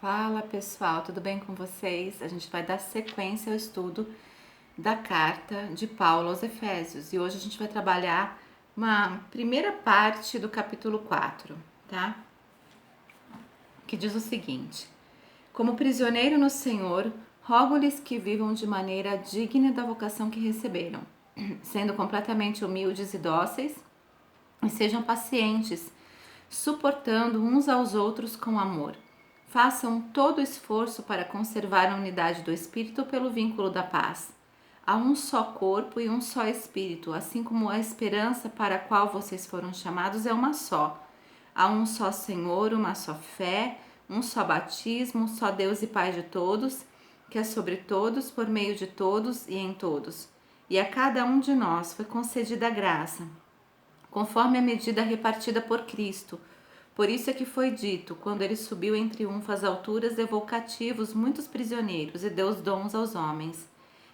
Fala pessoal, tudo bem com vocês? A gente vai dar sequência ao estudo da carta de Paulo aos Efésios e hoje a gente vai trabalhar uma primeira parte do capítulo 4, tá? Que diz o seguinte: Como prisioneiro no Senhor, rogo-lhes que vivam de maneira digna da vocação que receberam, sendo completamente humildes e dóceis, e sejam pacientes, suportando uns aos outros com amor. Façam todo o esforço para conservar a unidade do Espírito pelo vínculo da paz. Há um só corpo e um só Espírito, assim como a esperança para a qual vocês foram chamados é uma só. Há um só Senhor, uma só fé, um só batismo, um só Deus e Pai de todos, que é sobre todos, por meio de todos e em todos. E a cada um de nós foi concedida a graça, conforme a medida repartida por Cristo. Por isso é que foi dito, quando ele subiu em triunfo às alturas, levou cativos muitos prisioneiros e deu os dons aos homens.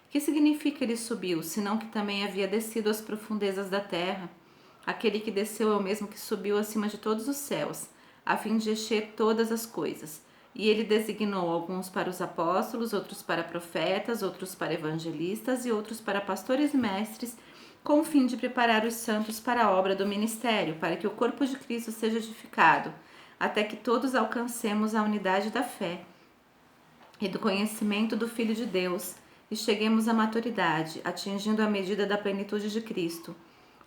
Que significa ele subiu, senão que também havia descido às profundezas da terra? Aquele que desceu é o mesmo que subiu acima de todos os céus, a fim de encher todas as coisas. E ele designou alguns para os apóstolos, outros para profetas, outros para evangelistas e outros para pastores e mestres, com o fim de preparar os santos para a obra do ministério, para que o corpo de Cristo seja edificado, até que todos alcancemos a unidade da fé e do conhecimento do Filho de Deus e cheguemos à maturidade, atingindo a medida da plenitude de Cristo.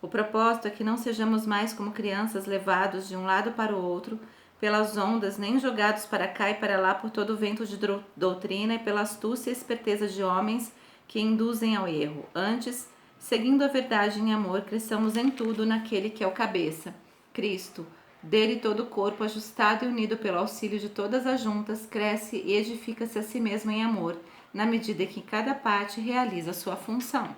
O propósito é que não sejamos mais como crianças levados de um lado para o outro pelas ondas, nem jogados para cá e para lá por todo o vento de doutrina e pela astúcia e esperteza de homens que induzem ao erro. Antes, seguindo a verdade em amor, cresçamos em tudo naquele que é o cabeça, Cristo. Dele todo o corpo, ajustado e unido pelo auxílio de todas as juntas, cresce e edifica-se a si mesmo em amor, na medida que cada parte realiza a sua função.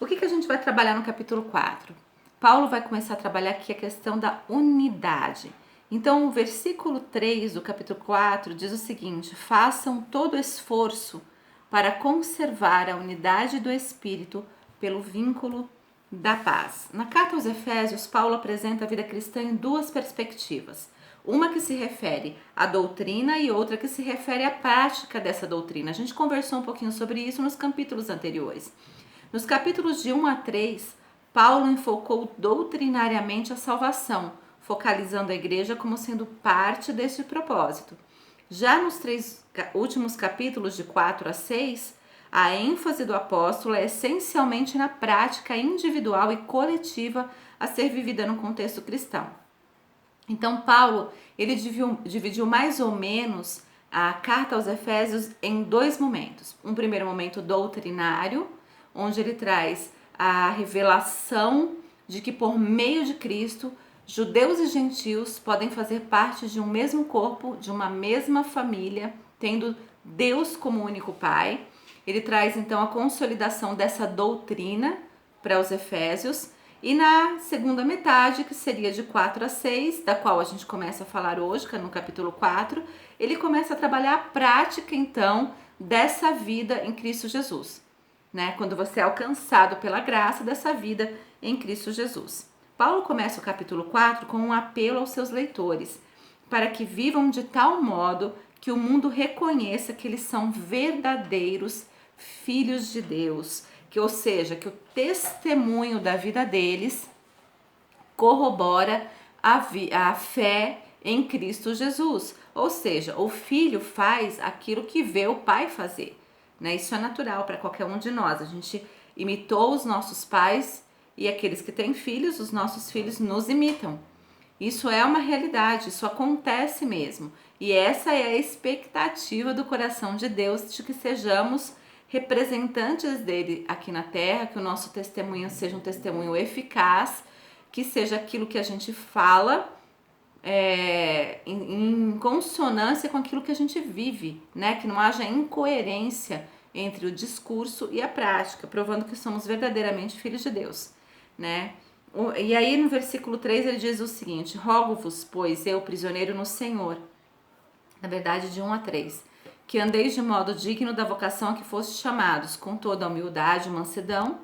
O que a gente vai trabalhar no capítulo 4? Paulo vai começar a trabalhar aqui a questão da unidade. Então, o versículo 3 do capítulo 4 diz o seguinte: façam todo esforço para conservar a unidade do Espírito pelo vínculo da paz. Na carta aos Efésios, Paulo apresenta a vida cristã em duas perspectivas. Uma que se refere à doutrina e outra que se refere à prática dessa doutrina. A gente conversou um pouquinho sobre isso nos capítulos anteriores. Nos capítulos de 1 a 3, Paulo enfocou doutrinariamente a salvação, focalizando a igreja como sendo parte desse propósito. Já nos 3 últimos capítulos, de 4 a 6, a ênfase do apóstolo é essencialmente na prática individual e coletiva a ser vivida no contexto cristão. Então, Paulo ele dividiu mais ou menos a carta aos Efésios em dois momentos. Um primeiro momento doutrinário, onde ele traz a revelação de que por meio de Cristo, judeus e gentios podem fazer parte de um mesmo corpo, de uma mesma família, tendo Deus como único Pai. Ele traz então a consolidação dessa doutrina para os Efésios. E na segunda metade, que seria de 4 a 6, da qual a gente começa a falar hoje, que é no capítulo 4, ele começa a trabalhar a prática então dessa vida em Cristo Jesus, né? Quando você é alcançado pela graça dessa vida em Cristo Jesus. Paulo começa o capítulo 4 com um apelo aos seus leitores, para que vivam de tal modo que o mundo reconheça que eles são verdadeiros filhos de Deus, ou seja, que o testemunho da vida deles corrobora a fé em Cristo Jesus. Ou seja, o filho faz aquilo que vê o pai fazer, né? Isso é natural para qualquer um de nós. A gente imitou os nossos pais e aqueles que têm filhos, os nossos filhos nos imitam. Isso é uma realidade, isso acontece mesmo. E essa é a expectativa do coração de Deus, de que sejamos representantes dele aqui na terra, que o nosso testemunho seja um testemunho eficaz, que seja aquilo que a gente fala em consonância com aquilo que a gente vive, né? Que não haja incoerência entre o discurso e a prática, provando que somos verdadeiramente filhos de Deus, né? E aí no versículo 3 ele diz o seguinte: rogo-vos, pois, eu, prisioneiro no Senhor, na verdade de 1 a 3, que andeis de modo digno da vocação a que fostes chamados, com toda a humildade e mansidão,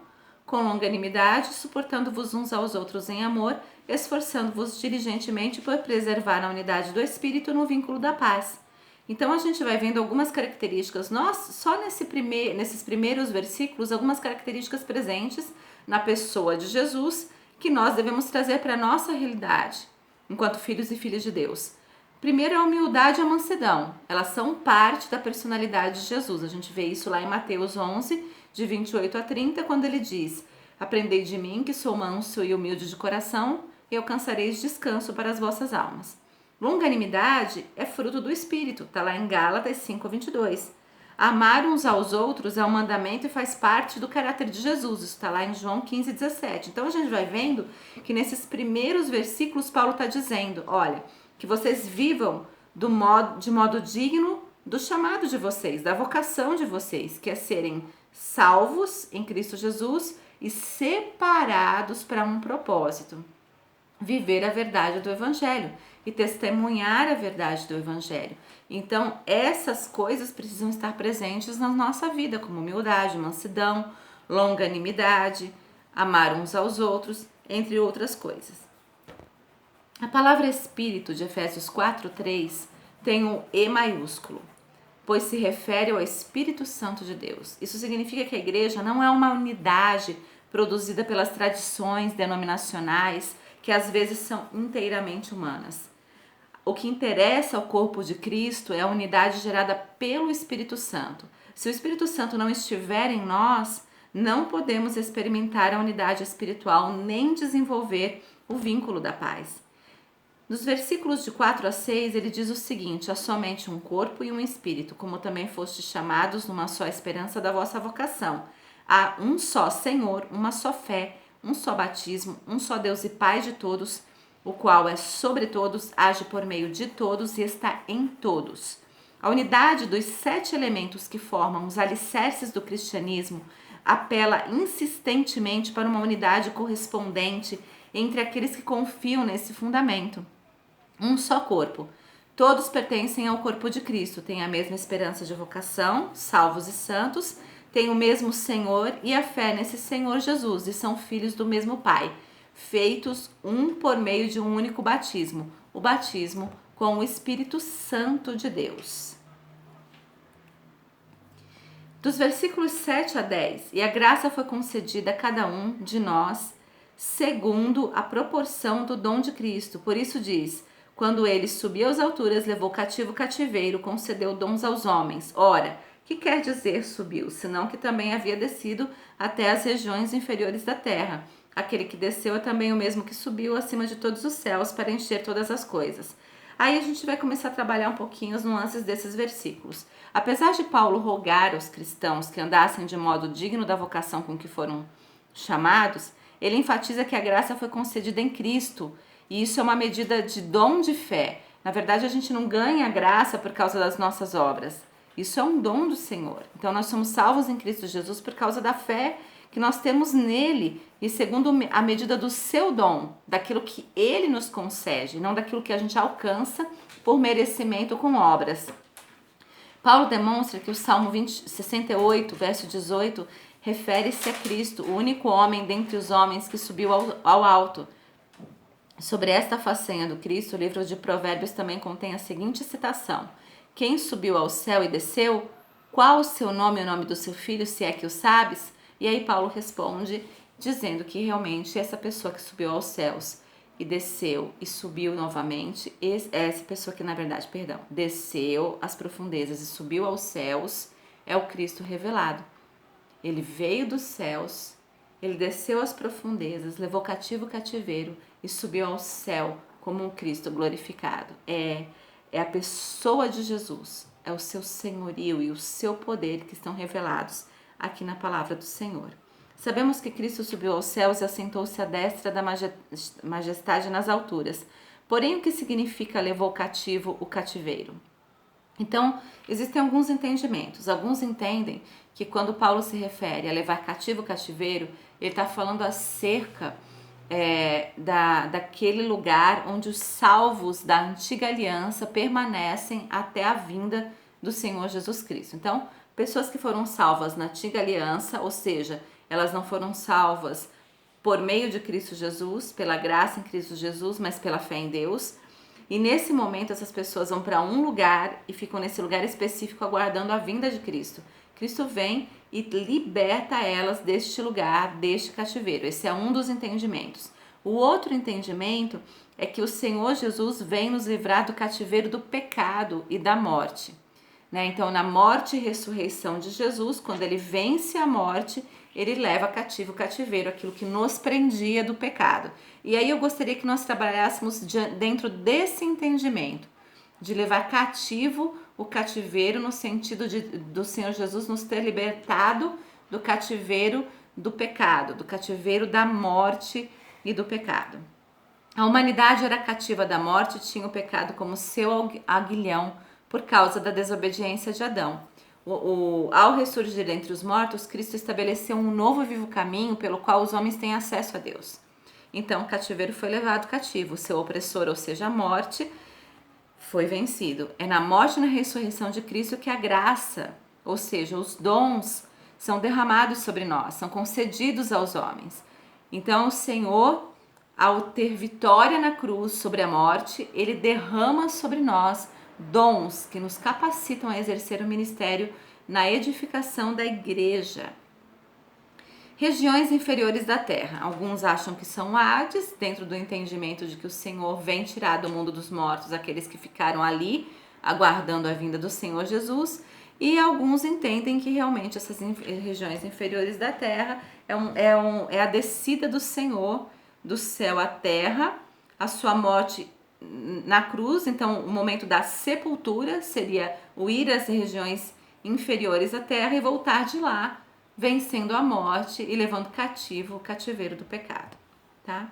com longanimidade, suportando-vos uns aos outros em amor, esforçando-vos diligentemente por preservar a unidade do Espírito no vínculo da paz. Então a gente vai vendo algumas características, só nesses primeiros versículos, algumas características presentes na pessoa de Jesus que nós devemos trazer para a nossa realidade, enquanto filhos e filhas de Deus. Primeiro, a humildade e a mansidão. Elas são parte da personalidade de Jesus. A gente vê isso lá em Mateus 11, de 28 a 30, quando ele diz: aprendei de mim, que sou manso e humilde de coração, e alcançareis descanso para as vossas almas. Longanimidade é fruto do Espírito, está lá em Gálatas 5, 22. Amar uns aos outros é um mandamento e faz parte do caráter de Jesus, isso está lá em João 15, 17. Então a gente vai vendo que nesses primeiros versículos Paulo está dizendo, olha, que vocês vivam de modo digno do chamado de vocês, da vocação de vocês, que é serem salvos em Cristo Jesus e separados para um propósito. Viver a verdade do Evangelho e testemunhar a verdade do Evangelho. Então, essas coisas precisam estar presentes na nossa vida, como humildade, mansidão, longanimidade, amar uns aos outros, entre outras coisas. A palavra Espírito de Efésios 4:3 tem um E maiúsculo, pois se refere ao Espírito Santo de Deus. Isso significa que a igreja não é uma unidade produzida pelas tradições denominacionais, que às vezes são inteiramente humanas. O que interessa ao corpo de Cristo é a unidade gerada pelo Espírito Santo. Se o Espírito Santo não estiver em nós, não podemos experimentar a unidade espiritual nem desenvolver o vínculo da paz. Nos versículos de 4 a 6, ele diz o seguinte: há somente um corpo e um espírito, como também fostes chamados numa só esperança da vossa vocação. Há um só Senhor, uma só fé, um só batismo, um só Deus e Pai de todos, o qual é sobre todos, age por meio de todos e está em todos. A unidade dos 7 elementos que formam os alicerces do cristianismo apela insistentemente para uma unidade correspondente entre aqueles que confiam nesse fundamento. Um só corpo. Todos pertencem ao corpo de Cristo, têm a mesma esperança de vocação, salvos e santos, têm o mesmo Senhor e a fé nesse Senhor Jesus e são filhos do mesmo Pai, feitos um por meio de um único batismo, o batismo com o Espírito Santo de Deus. Dos versículos 7 a 10, e a graça foi concedida a cada um de nós, segundo a proporção do dom de Cristo. Por isso diz: quando ele subiu às alturas, levou cativo o cativeiro, concedeu dons aos homens. Ora, que quer dizer subiu? Senão que também havia descido até as regiões inferiores da terra. Aquele que desceu é também o mesmo que subiu acima de todos os céus para encher todas as coisas. Aí a gente vai começar a trabalhar um pouquinho as nuances desses versículos. Apesar de Paulo rogar aos cristãos que andassem de modo digno da vocação com que foram chamados, ele enfatiza que a graça foi concedida em Cristo, e isso é uma medida de dom de fé. Na verdade, a gente não ganha a graça por causa das nossas obras. Isso é um dom do Senhor. Então, nós somos salvos em Cristo Jesus por causa da fé que nós temos nele e segundo a medida do seu dom, daquilo que ele nos concede, não daquilo que a gente alcança por merecimento com obras. Paulo demonstra que o Salmo 68, verso 18, refere-se a Cristo, o único homem dentre os homens que subiu ao alto. Sobre esta façanha do Cristo, o livro de Provérbios também contém a seguinte citação: quem subiu ao céu e desceu? Qual o seu nome e o nome do seu filho, se é que o sabes? E aí Paulo responde dizendo que realmente essa pessoa que subiu aos céus e desceu e subiu novamente, essa pessoa que desceu às profundezas e subiu aos céus, é o Cristo revelado. Ele veio dos céus, ele desceu às profundezas, levou cativo o cativeiro e subiu ao céu como um Cristo glorificado. É a pessoa de Jesus, é o seu senhorio e o seu poder que estão revelados aqui na palavra do Senhor. Sabemos que Cristo subiu aos céus e assentou-se à destra da majestade nas alturas. Porém, o que significa levou cativo o cativeiro? Então, existem alguns entendimentos. Alguns entendem que quando Paulo se refere a levar cativo o cativeiro, ele está falando acerca daquele lugar onde os salvos da antiga aliança permanecem até a vinda do Senhor Jesus Cristo. Então, pessoas que foram salvas na antiga aliança, ou seja, elas não foram salvas por meio de Cristo Jesus, pela graça em Cristo Jesus, mas pela fé em Deus. E nesse momento essas pessoas vão para um lugar e ficam nesse lugar específico aguardando a vinda de Cristo. Cristo vem e liberta elas deste lugar, deste cativeiro. Esse é um dos entendimentos. O outro entendimento é que o Senhor Jesus vem nos livrar do cativeiro do pecado e da morte. Então, na morte e ressurreição de Jesus, quando ele vence a morte, ele leva cativo o cativeiro, aquilo que nos prendia do pecado. E aí eu gostaria que nós trabalhássemos dentro desse entendimento, de levar cativo o cativeiro, no sentido do Senhor Jesus nos ter libertado do cativeiro do pecado, do cativeiro da morte e do pecado. A humanidade era cativa da morte e tinha o pecado como seu aguilhão por causa da desobediência de Adão. Ao ressurgir entre os mortos, Cristo estabeleceu um novo e vivo caminho pelo qual os homens têm acesso a Deus. Então, o cativeiro foi levado cativo, o seu opressor, ou seja, a morte, foi vencido. É na morte e na ressurreição de Cristo que a graça, ou seja, os dons, são derramados sobre nós, são concedidos aos homens. Então, o Senhor, ao ter vitória na cruz sobre a morte, ele derrama sobre nós dons que nos capacitam a exercer o ministério na edificação da igreja. Regiões inferiores da terra. Alguns acham que são Hades, dentro do entendimento de que o Senhor vem tirar do mundo dos mortos aqueles que ficaram ali, aguardando a vinda do Senhor Jesus. E alguns entendem que realmente essas regiões inferiores da terra é a descida do Senhor do céu à terra, a sua morte na cruz. Então o momento da sepultura seria o ir às regiões inferiores da terra e voltar de lá, vencendo a morte e levando cativo o cativeiro do pecado, tá?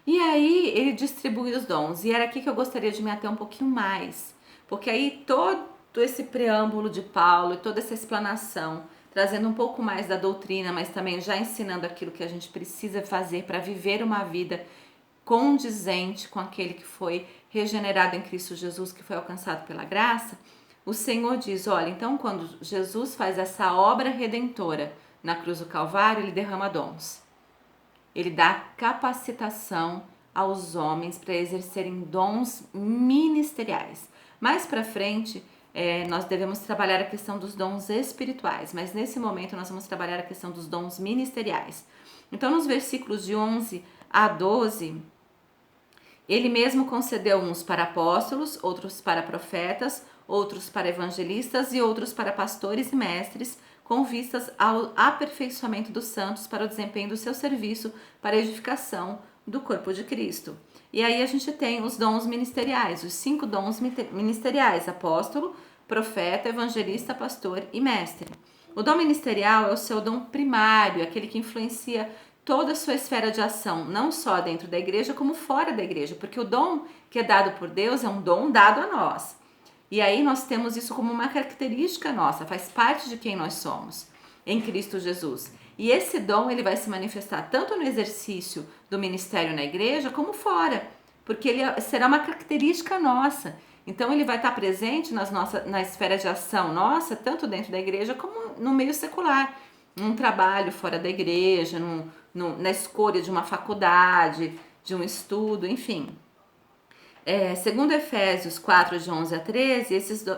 E aí ele distribui os dons, e era aqui que eu gostaria de me ater um pouquinho mais, porque aí todo esse preâmbulo de Paulo e toda essa explanação, trazendo um pouco mais da doutrina, mas também já ensinando aquilo que a gente precisa fazer para viver uma vida condizente com aquele que foi regenerado em Cristo Jesus, que foi alcançado pela graça. O Senhor diz, olha, então quando Jesus faz essa obra redentora na cruz do Calvário, ele derrama dons. Ele dá capacitação aos homens para exercerem dons ministeriais. Mais para frente, nós devemos trabalhar a questão dos dons espirituais, mas nesse momento nós vamos trabalhar a questão dos dons ministeriais. Então, nos versículos de 11 a 12, ele mesmo concedeu uns para apóstolos, outros para profetas, outros para evangelistas e outros para pastores e mestres, com vistas ao aperfeiçoamento dos santos para o desempenho do seu serviço para a edificação do corpo de Cristo. E aí a gente tem os dons ministeriais, os 5 dons ministeriais: apóstolo, profeta, evangelista, pastor e mestre. O dom ministerial é o seu dom primário, aquele que influencia toda a sua esfera de ação, não só dentro da igreja como fora da igreja, porque o dom que é dado por Deus é um dom dado a nós. E aí nós temos isso como uma característica nossa, faz parte de quem nós somos em Cristo Jesus. E esse dom ele vai se manifestar tanto no exercício do ministério na igreja como fora, porque ele será uma característica nossa. Então ele vai estar presente na esfera de ação nossa, tanto dentro da igreja como no meio secular, num trabalho fora da igreja, na escolha de uma faculdade, de um estudo, enfim. Segundo Efésios 4, de 11 a 13,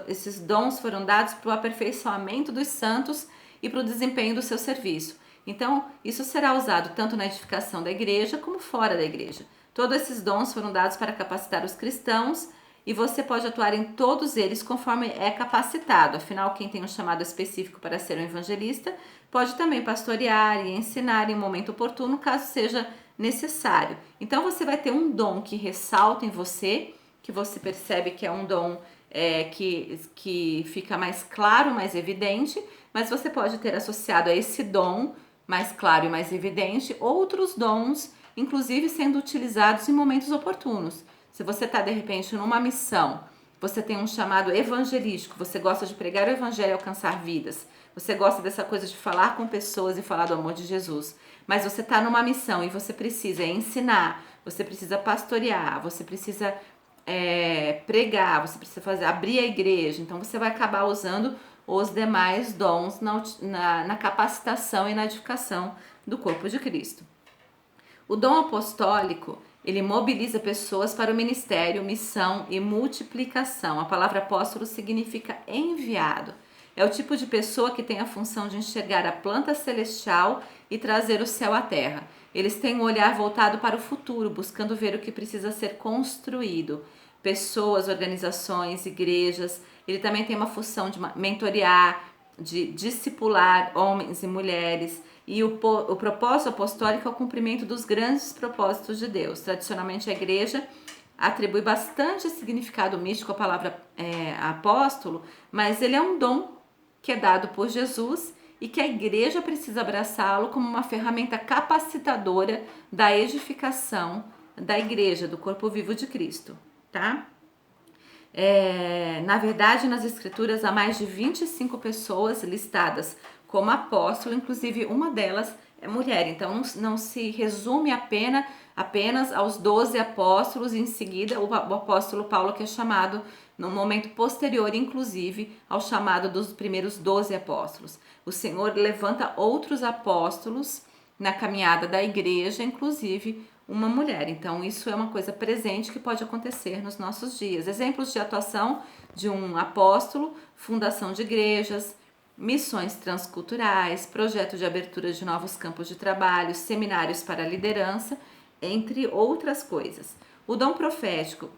esses dons foram dados para o aperfeiçoamento dos santos e para o desempenho do seu serviço. Então, isso será usado tanto na edificação da igreja como fora da igreja. Todos esses dons foram dados para capacitar os cristãos e você pode atuar em todos eles conforme é capacitado. Afinal, quem tem um chamado específico para ser um evangelista pode também pastorear e ensinar em um momento oportuno, caso seja necessário. Então você vai ter um dom que ressalta em você, que você percebe que é um dom que fica mais claro, mais evidente, mas você pode ter associado a esse dom mais claro e mais evidente outros dons, inclusive sendo utilizados em momentos oportunos. Se você está de repente numa missão, você tem um chamado evangelístico, você gosta de pregar o evangelho e alcançar vidas, você gosta dessa coisa de falar com pessoas e falar do amor de Jesus, mas você está numa missão e você precisa ensinar, você precisa pastorear, você precisa pregar, você precisa abrir a igreja, então você vai acabar usando os demais dons na capacitação e na edificação do corpo de Cristo. O dom apostólico, ele mobiliza pessoas para o ministério, missão e multiplicação. A palavra apóstolo significa enviado. É o tipo de pessoa que tem a função de enxergar a planta celestial e trazer o céu à terra. Eles têm um olhar voltado para o futuro, buscando ver o que precisa ser construído. Pessoas, organizações, igrejas. Ele também tem uma função de mentorear, de discipular homens e mulheres. E o propósito apostólico é o cumprimento dos grandes propósitos de Deus. Tradicionalmente, a igreja atribui bastante significado místico à palavra apóstolo, mas ele é um dom que é dado por Jesus e que a igreja precisa abraçá-lo como uma ferramenta capacitadora da edificação da igreja, do corpo vivo de Cristo, tá? Na verdade, nas escrituras há mais de 25 pessoas listadas como apóstolo, inclusive uma delas é mulher, então não se resume apenas aos 12 apóstolos, e em seguida o apóstolo Paulo, que é chamado no momento posterior, inclusive, ao chamado dos primeiros 12 apóstolos. O Senhor levanta outros apóstolos na caminhada da igreja, inclusive uma mulher. Então, isso é uma coisa presente que pode acontecer nos nossos dias. Exemplos de atuação de um apóstolo: fundação de igrejas, missões transculturais, projeto de abertura de novos campos de trabalho, seminários para a liderança, entre outras coisas. O dom profético,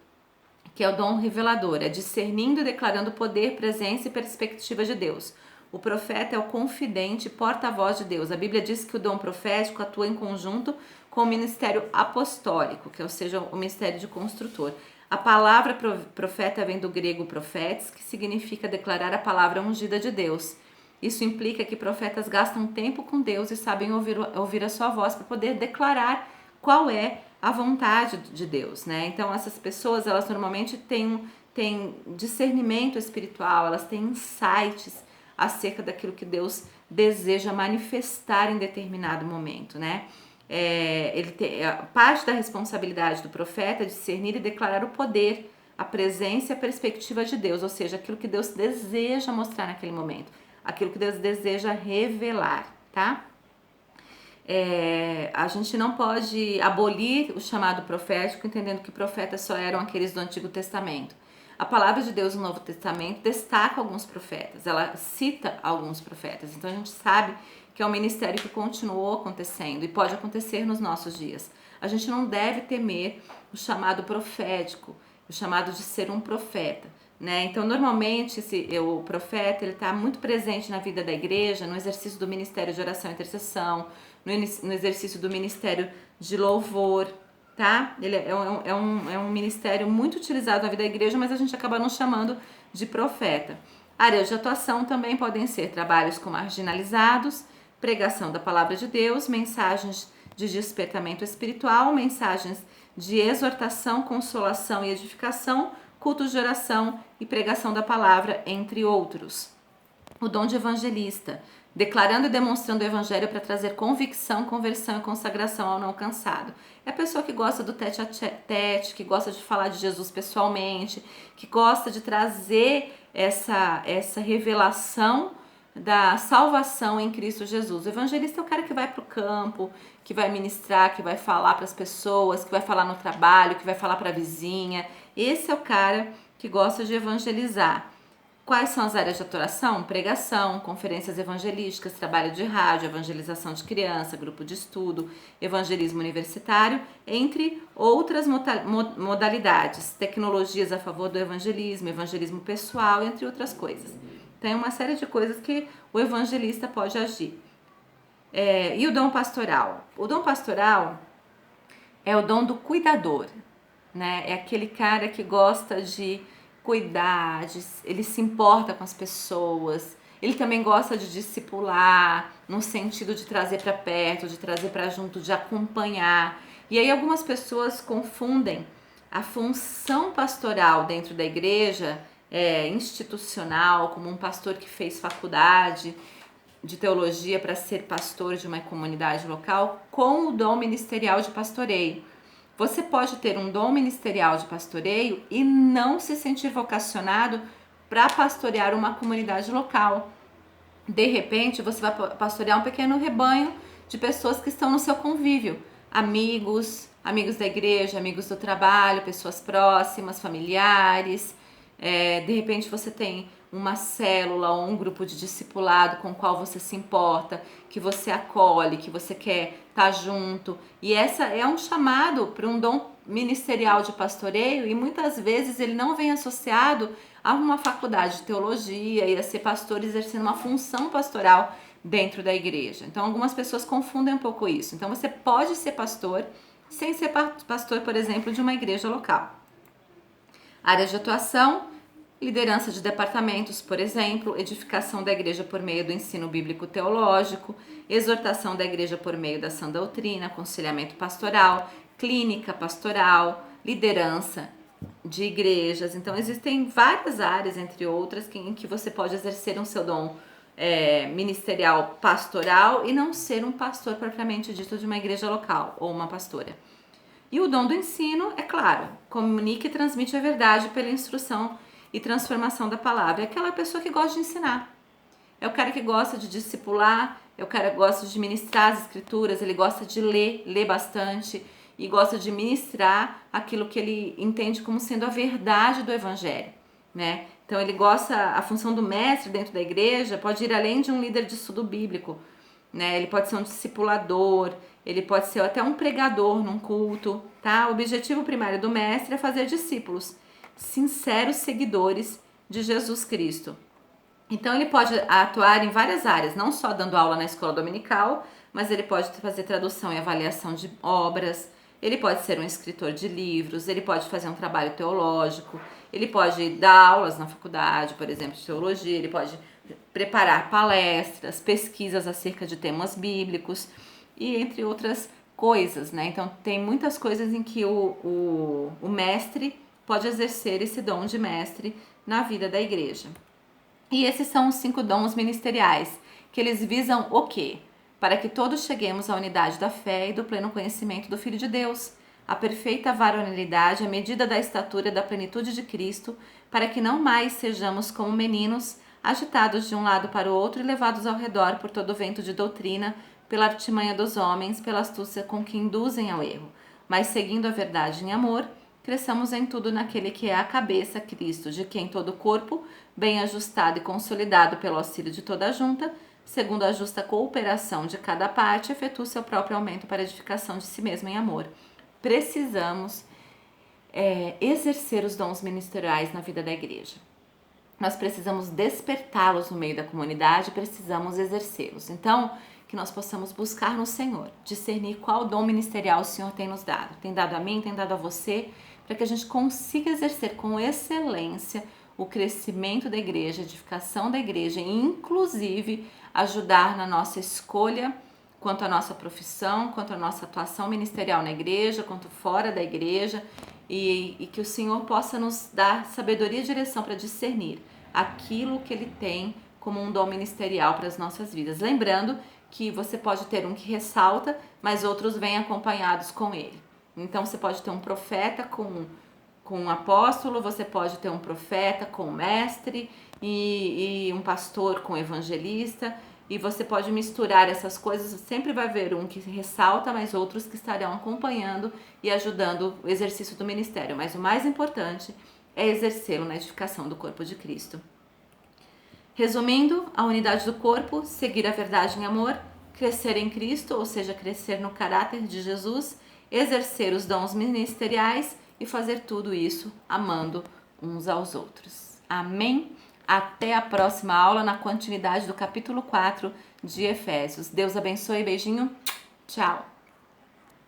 que é o dom revelador, é discernindo e declarando poder, presença e perspectiva de Deus. O profeta é o confidente e porta-voz de Deus. A Bíblia diz que o dom profético atua em conjunto com o ministério apostólico, que é, ou seja, o ministério de construtor. A palavra profeta vem do grego profetes, que significa declarar a palavra ungida de Deus. Isso implica que profetas gastam tempo com Deus e sabem ouvir a sua voz para poder declarar qual é a vontade de Deus, né? Então, essas pessoas, elas normalmente têm discernimento espiritual, elas têm insights acerca daquilo que Deus deseja manifestar em determinado momento, né? Parte da responsabilidade do profeta é discernir e declarar o poder, a presença e a perspectiva de Deus, ou seja, aquilo que Deus deseja mostrar naquele momento, aquilo que Deus deseja revelar, tá? A gente não pode abolir o chamado profético, entendendo que profetas só eram aqueles do Antigo Testamento. A palavra de Deus no Novo Testamento destaca alguns profetas, ela cita alguns profetas, então a gente sabe que é um ministério que continuou acontecendo e pode acontecer nos nossos dias. A gente não deve temer o chamado profético, o chamado de ser um profeta, né? Então, normalmente, o profeta está muito presente na vida da igreja, no exercício do ministério de oração e intercessão, no exercício do ministério de louvor, tá? Ele é um ministério muito utilizado na vida da igreja, mas a gente acaba não chamando de profeta. Áreas de atuação também podem ser trabalhos com marginalizados, pregação da palavra de Deus, mensagens de despertamento espiritual, mensagens de exortação, consolação e edificação, cultos de oração e pregação da palavra, entre outros. O dom de evangelista, declarando e demonstrando o evangelho para trazer convicção, conversão e consagração ao não alcançado. É a pessoa que gosta do tete a tete, que gosta de falar de Jesus pessoalmente, que gosta de trazer essa revelação da salvação em Cristo Jesus. O evangelista é o cara que vai para o campo, que vai ministrar, que vai falar para as pessoas, que vai falar no trabalho, que vai falar para a vizinha. Esse é o cara que gosta de evangelizar. Quais são as áreas de atuação? Pregação, conferências evangelísticas, trabalho de rádio, evangelização de criança, grupo de estudo, evangelismo universitário, entre outras modalidades, tecnologias a favor do evangelismo, evangelismo pessoal, entre outras coisas. Tem uma série de coisas que o evangelista pode agir. E o dom pastoral? O dom pastoral é o dom do cuidador, né? É aquele cara que gosta de cuidar, ele se importa com as pessoas, ele também gosta de discipular, no sentido de trazer para perto, de trazer para junto, de acompanhar. E aí algumas pessoas confundem a função pastoral dentro da igreja institucional, como um pastor que fez faculdade de teologia para ser pastor de uma comunidade local, com o dom ministerial de pastoreio. Você pode ter um dom ministerial de pastoreio e não se sentir vocacionado para pastorear uma comunidade local. De repente, você vai pastorear um pequeno rebanho de pessoas que estão no seu convívio, amigos da igreja, amigos do trabalho, pessoas próximas, familiares. De repente você tem uma célula ou um grupo de discipulado com o qual você se importa, que você acolhe, que você quer estar junto. E essa é um chamado para um dom ministerial de pastoreio, e muitas vezes ele não vem associado a uma faculdade de teologia e a ser pastor exercendo uma função pastoral dentro da igreja. Então algumas pessoas confundem um pouco isso. Então você pode ser pastor sem ser pastor, por exemplo, de uma igreja local. Áreas de atuação: liderança de departamentos, por exemplo, edificação da igreja por meio do ensino bíblico teológico, exortação da igreja por meio da sã doutrina, aconselhamento pastoral, clínica pastoral, liderança de igrejas. Então existem várias áreas, entre outras, em que você pode exercer um seu dom ministerial pastoral e não ser um pastor propriamente dito de uma igreja local ou uma pastora. E o dom do ensino, é claro, comunica e transmite a verdade pela instrução e transformação da palavra. É aquela pessoa que gosta de ensinar, é o cara que gosta de discipular, é o cara que gosta de ministrar as escrituras, ele gosta de ler bastante e gosta de ministrar aquilo que ele entende como sendo a verdade do evangelho, né? Então ele gosta, a função do mestre dentro da igreja pode ir além de um líder de estudo bíblico, né? Ele pode ser um discipulador, ele pode ser até um pregador num culto, tá? O objetivo primário do mestre é fazer discípulos, sinceros seguidores de Jesus Cristo. Então ele pode atuar em várias áreas, não só dando aula na escola dominical, mas ele pode fazer tradução e avaliação de obras, ele pode ser um escritor de livros, ele pode fazer um trabalho teológico, ele pode dar aulas na faculdade, por exemplo, de teologia, ele pode preparar palestras, pesquisas acerca de temas bíblicos e entre outras coisas, né? Então tem muitas coisas em que o mestre pode exercer esse dom de mestre na vida da igreja. E esses são os 5 dons ministeriais, que eles visam o quê? Para que todos cheguemos à unidade da fé e do pleno conhecimento do Filho de Deus, a perfeita varonilidade, à medida da estatura da plenitude de Cristo, para que não mais sejamos como meninos, agitados de um lado para o outro e levados ao redor por todo vento de doutrina, pela artimanha dos homens, pela astúcia com que induzem ao erro, mas seguindo a verdade em amor, cresçamos em tudo naquele que é a cabeça, Cristo, de quem todo o corpo, bem ajustado e consolidado pelo auxílio de toda a junta, segundo a justa cooperação de cada parte, efetua seu próprio aumento para a edificação de si mesmo em amor. Precisamos exercer os dons ministeriais na vida da igreja. Nós precisamos despertá-los no meio da comunidade, precisamos exercê-los. Então, que nós possamos buscar no Senhor, discernir qual dom ministerial o Senhor tem nos dado. Tem dado a mim, tem dado a você, para que a gente consiga exercer com excelência o crescimento da igreja, a edificação da igreja e, inclusive, ajudar na nossa escolha quanto à nossa profissão, quanto à nossa atuação ministerial na igreja, quanto fora da igreja, e que o Senhor possa nos dar sabedoria e direção para discernir aquilo que Ele tem como um dom ministerial para as nossas vidas. Lembrando que você pode ter um que ressalta, mas outros vêm acompanhados com ele. Então você pode ter um profeta com um apóstolo, você pode ter um profeta com um mestre e um pastor com evangelista, e você pode misturar essas coisas. Sempre vai haver um que ressalta, mas outros que estarão acompanhando e ajudando o exercício do ministério. Mas o mais importante é exercê-lo na edificação do corpo de Cristo. Resumindo, a unidade do corpo, seguir a verdade em amor, crescer em Cristo, ou seja, crescer no caráter de Jesus, exercer os dons ministeriais e fazer tudo isso amando uns aos outros. Amém? Até a próxima aula na continuidade do capítulo 4 de Efésios. Deus abençoe, beijinho, tchau!